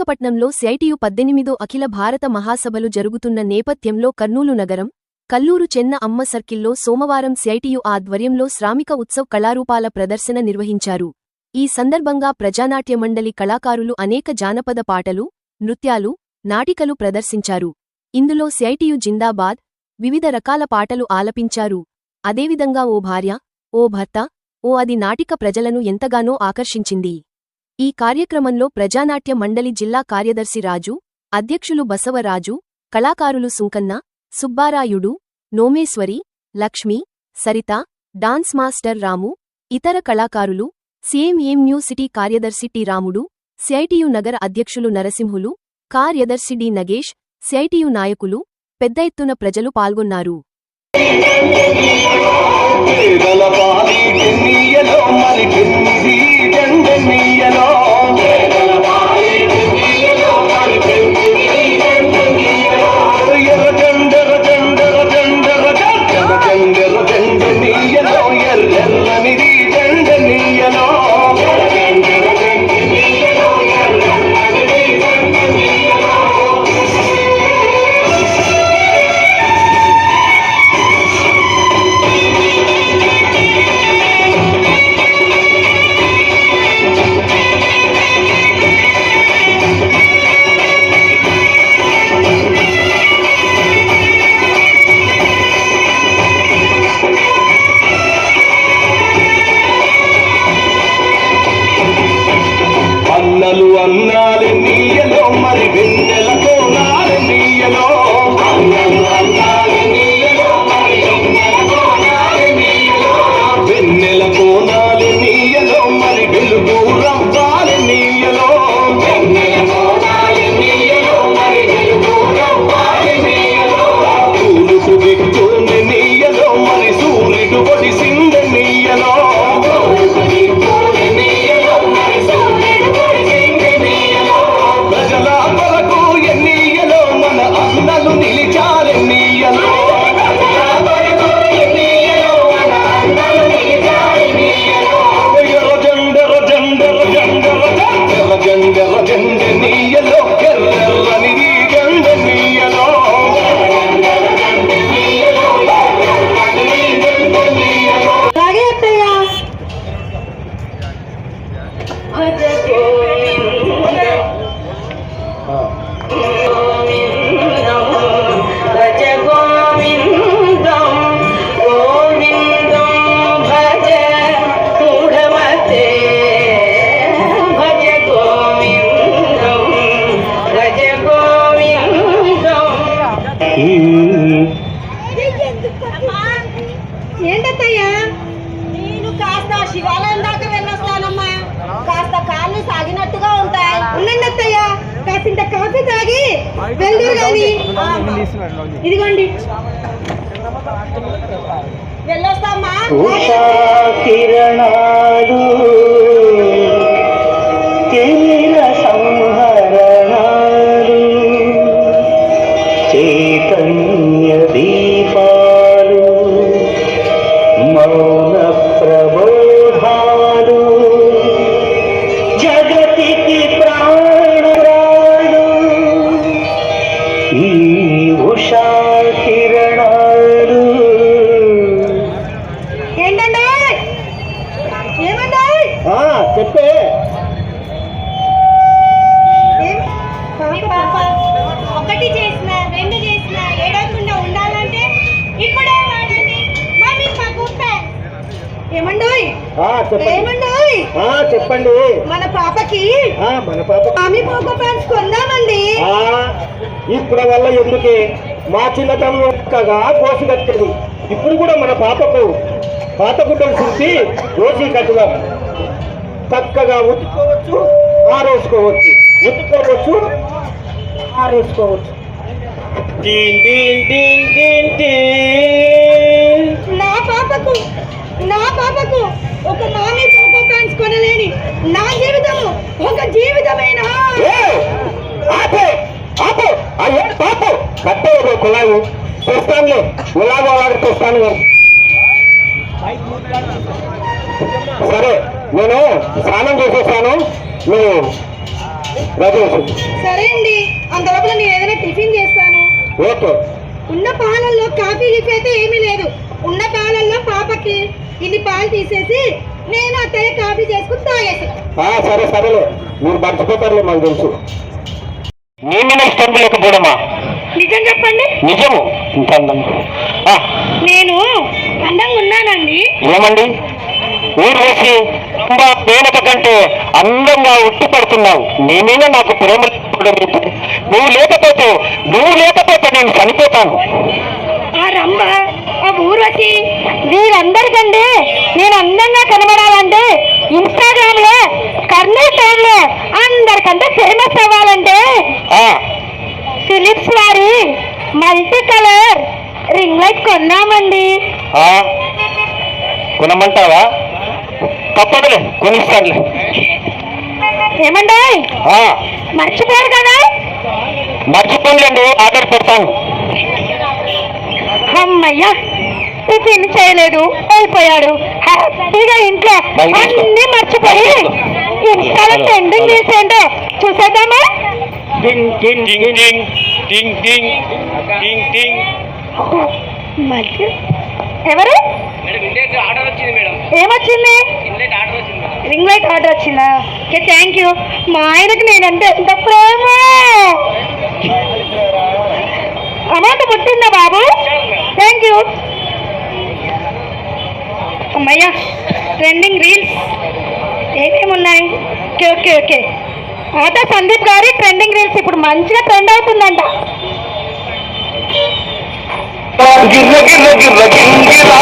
విశాఖపట్నంలో సిఐటియు 18వ అఖిల భారత మహాసభలు జరుగుతున్న నేపథ్యంలో కర్నూలు నగరం, కల్లూరు చెన్న అమ్మ సర్కిల్లో సోమవారం సిఐటియు ఆధ్వర్యంలో శ్రామిక ఉత్సవ్ కళారూపాల ప్రదర్శన నిర్వహించారు. ఈ సందర్భంగా ప్రజానాట్య మండలి కళాకారులు అనేక జానపద పాటలు, నృత్యాలు, నాటికలు ప్రదర్శించారు. ఇందులో సిఐటియు జిందాబాద్, వివిధ రకాల పాటలు ఆలపించారు. అదేవిధంగా ఓ భార్య, ఓ భర్త, ఓ అది నాటిక ప్రజలను ఎంతగానో ఆకర్షించింది. ఈ కార్యక్రమంలో ప్రజానాట్య మండలి జిల్లా కార్యదర్శి రాజు, అధ్యక్షులు బసవరాజు, కళాకారులు సుంకన్న, సుబ్బారాయుడు, నోమేశ్వరి, లక్ష్మి, సరిత, డాన్స్ మాస్టర్ రాము, ఇతర కళాకారులు, సిఎంఎం న్యూ సిటీ కార్యదర్శి టి రాముడు, సిఐటియు నగర అధ్యక్షులు నరసింహులు, కార్యదర్శి డి నగేష్, సిఐటియు నాయకులు, పెద్ద ఎత్తున ప్రజలు పాల్గొన్నారు. అన్నాలి నీయలో మరి వెన్నెలతో నాలి నీయలో వెన్నెలతో నాలి నీయలో మరి వెలుగు రవ్వాలి నీయలో తూర్పు దిక్కుని నీయలో మరి సూర్యుడు పొడిసింది నీయలో ఏంటత్తయ్యా, నేను కాస్త శివాలయం దాకా వెళ్ళొస్తానమ్మా. కాస్త కాళ్ళు సాగినట్టుగా ఉంటాయి. ఉండండి అత్తయ్యా, కాసింత కాఫీ తాగి వెళ్దురు గాని. ఇదిగోండి, వెళ్ళొస్తామ్మా. చైతన్య దీపాలు మౌన ప్రబోధాలు జగతికి ప్రాణాలు ఈ ఉషా కిరణాలు. ఏంటండి, ఏమండి? చెప్పే. ఒకటి చేసిన, రెండు చేసిన, ఏడవకుండా ఉండాలంటే ఇప్పుడే వాడండి. మరి ఏమండోయ్, ఏమండోయ్, చెప్పండి. మన పాపకి ఆమె పోకో ప్యాంట్స్ కొందామండి. ఇప్పుడు వల్ల ఎందుకే, మా చిన్నతనం ఒక్కగా కోసి కట్టేది. ఇప్పుడు కూడా మన పాపకు పాత గుడ్డలు చూసి దోషి కట్టుదాం. చక్కగా ఉతుక్కోవచ్చు, ఆరేసుకోవచ్చు, ఉతుక్కోవచ్చు, ఆరేసుకోవచ్చు. నా పాపకు ఒక మామీ పోకో ప్యాంట్స్ కొనలేని నా జీవితము ఒక జీవితమేనా? కట్టేది కులాము చూస్తానులే, గులాబీ వాడికి చూస్తాను. సరే, నేను స్నానం చేసేస్తాను, నువ్వు రాజేష్. సరే అండి, అంతలోపల నేను ఏదైనా టిఫిన్ చేస్తాను. ఓకే. ఉన్న పాలల్లో కాఫీ గిఫీ అయితే ఏమీ లేదు. ఉన్న పాలల్లో పాపకి ఇన్ని పాలు తీసేసి నేను అత్తయ్య కాఫీ చేసుకుని తాగేసి. సరే సరేలే, మీరు మర్చిపోతారులే, మాకు తెలుసు. నీ మీద ఇష్టం లేకపోవడమా? నిజం చెప్పండి. నిజము. ఇంత అందం. నేను అందంగా ఉన్నానండి. ఏమండి, ఊరు వేసి పేనక కంటే అందంగా ఉట్టిపడుతున్నావు. నీ మీద నాకు ప్రేమ లేకపోవడం ఏంటి? నువ్వు లేకపోతే నేను చనిపోతాను. ఆ రంభ, ఆ ఊర్వశి, వీరందరికంటే నేను అందంగా కనబడాలంటే ఇన్స్టాగ్రామ్ లో కర్నూలు టౌన్ లో అందరికంటే ఫేమస్ అవ్వాలంటే ఫిలిప్స్ వారి మల్టీ కలర్ రింగ్ లైట్ కొన్నామండి. కొనమంటావా? తప్పదులే, కొనిస్తానులే. ఏమండి, మర్చిపోయారు కదా? మర్చిపోలేండి, ఆర్డర్ పెడతాను. అమ్మయ్యా, టిఫిన్ చేయలేదు, అయిపోయాడు. హ్యాపీగా ఇంట్లో అన్ని మర్చిపోయి ఇన్స్టాలో ట్రెండింగ్ రీల్స్ ఏంటో చూసేద్దామా? ఎవరు? ఏమొచ్చింది? రింగ్ లైట్ ఆర్డర్ వచ్చిందా? Okay, thank you. మా ఆయనకి నేనంటే ఎంత ప్రేమ. అమౌంట్ పుట్టిందా బాబు? Thank you. అమ్మయ్యా, ట్రెండింగ్ రీల్స్ ఏమేమి ఉన్నాయి? Okay okay okay. Auto Sandeep గారి ట్రెండింగ్ రీల్స్ ఇప్పుడు మంచిగా ట్రెండ్ అవుతుందంట. గిర్ర గిర్ర గిర్ర గింగిరా